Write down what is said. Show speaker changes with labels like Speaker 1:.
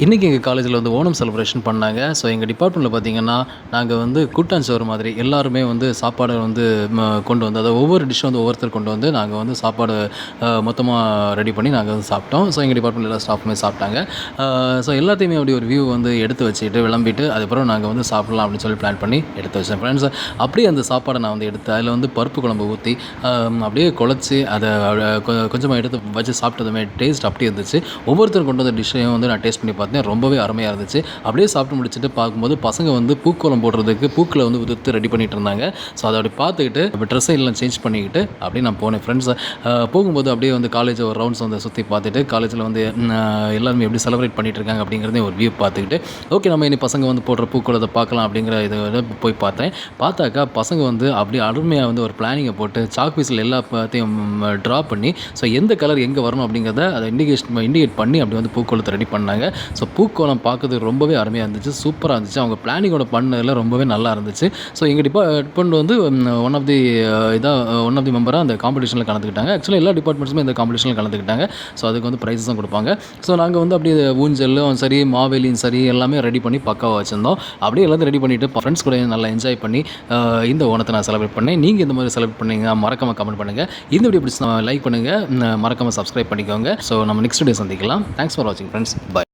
Speaker 1: இன்றைக்கி எங்கள் காலேஜில் வந்து ஓணம் செலிப்ரேஷன் பண்ணாங்க. ஸோ எங்கள் டிபார்ட்மெண்ட்டில் பார்த்திங்கன்னா, நாங்கள் வந்து கூட்டாஞ்சோறு மாதிரி எல்லாருமே வந்து சாப்பாடு வந்து கொண்டு வந்து அதாவது ஒவ்வொரு டிஷ் வந்து ஒவ்வொருத்தர் கொண்டு வந்து நாங்கள் வந்து சாப்பாடு மொத்தமாக ரெடி பண்ணி நாங்கள் வந்து சாப்பிட்டோம். ஸோ எங்கள் டிபார்ட்மெண்ட்டில் எல்லா ஸ்டாஃப்புமே சாப்பிட்டாங்க. ஸோ எல்லாத்தையுமே அப்படி ஒரு வியூ வந்து எடுத்து வச்சுக்கிட்டு விளம்பிட்டு அதுக்கப்புறம் நாங்கள் வந்து சாப்பிட்லாம் அப்படின்னு சொல்லி பிளான் பண்ணி எடுத்து வச்சேன் ஃப்ரெண்ட்ஸ். அப்படியே அந்த சாப்பாடை நான் வந்து எடுத்து அதில் வந்து பருப்பு குழம்பு ஊற்றி அப்படியே குழச்சி அதை கொஞ்சமாக எடுத்து வச்சு சாப்பிட்டதுமே டேஸ்ட் அப்படி இருந்துச்சு. ஒவ்வொருத்தரும் கொண்டு வந்த டிஷ்ஷையும் வந்து நான் டேஸ்ட் பண்ணி பார்த்தேன். ரொம்பவே அருமையாக இருந்துச்சு. அப்படியே சாப்பிட்டு முடிச்சுட்டு பார்க்கும்போது பசங்க வந்து பூக்கோளம் போடுறதுக்கு பூக்களை வந்து உதிர்த்து ரெடி பண்ணிட்டு இருந்தாங்க. ஸோ அதை அப்படி பார்த்துக்கிட்டு இப்போ ட்ரெஸ்ஸை எல்லாம் சேஞ்ச் பண்ணிக்கிட்டு அப்படியே நான் போனேன் ஃப்ரெண்ட்ஸ். போகும்போது அப்படியே வந்து காலேஜ் ஒரு ரவுண்ட்ஸ் வந்து சுற்றி பார்த்துட்டு காலேஜில் வந்து எல்லாருமே எப்படி செலிப்ரேட் பண்ணிகிட்டு இருக்காங்க அப்படிங்கிறதையும் ஒரு வியூ பார்த்துக்கிட்டு ஓகே நம்ம இனி பசங்க வந்து போடுற பூக்கோளத்தை பார்க்கலாம் அப்படிங்கிற இதை போய் பார்த்தேன். பார்த்தாக்கா பசங்க வந்து அப்படியே அருமையாக வந்து ஒரு பிளானிங்கை போட்டு சாக் பீஸில் எல்லாத்தையும் ட்ரா பண்ணி ஸோ எந்த கலர் எங்கே வரணும் அப்படிங்கிறத அதை இண்டிகேட் பண்ணி அப்படி வந்து பூக்கோளத்தை ரெடி பண்ணாங்க. ஸோ பூக்கோளம் பார்க்கறதுக்கு ரொம்பவே அருமையாக இருந்துச்சு. சூப்பராக இருந்துச்சு. அவங்க பிளானிங்கோட பண்ணதில் ரொம்பவே நல்லா இருந்துச்சு. ஸோ எங்கள் டிபார்ட்மெண்ட் வந்து ஒன் ஆஃப் தி மெம்பராக அந்த காம்படிஷனில் கலந்துக்கிட்டாங்க. ஆக்சுவலாக எல்லா டிபார்ட்மெண்ட்ஸுமே இந்த காம்படிஷனில் கலந்துக்கிட்டாங்க. ஸோ அதுக்கு வந்து ப்ரைஸஸும் கொடுப்பாங்க. ஸோ நாங்கள் வந்து அப்படியே ஊஞ்சலும் சரி மாவேலியும் சரி எல்லாமே ரெடி பண்ணி பக்காவாக வச்சுருந்தோம். அப்படியே எல்லாத்தையும் ரெடி பண்ணிவிட்டு ஃப்ரெண்ட்ஸ் கூட நல்லா என்ஜாய் பண்ணி இந்த ஓணத்தை நான் செலிப்ரேட் பண்ணேன். நீங்கள் இந்த மாதிரி செலிப்ரேட் பண்ணீங்க மறக்காமல் கமெண்ட் பண்ணுங்கள். இந்த வீடியோ பிடிச்சி லைக் பண்ணுங்கள், மறக்காமல் சப்ஸ்கிரைப் பண்ணிக்கோங்க. ஸோ நம்ம நெக்ஸ்ட் வீடியோ சந்திக்கலாம். தேங்க்ஸ் ஃபார் வாட்சிங் ஃப்ரெண்ட்ஸ். பை.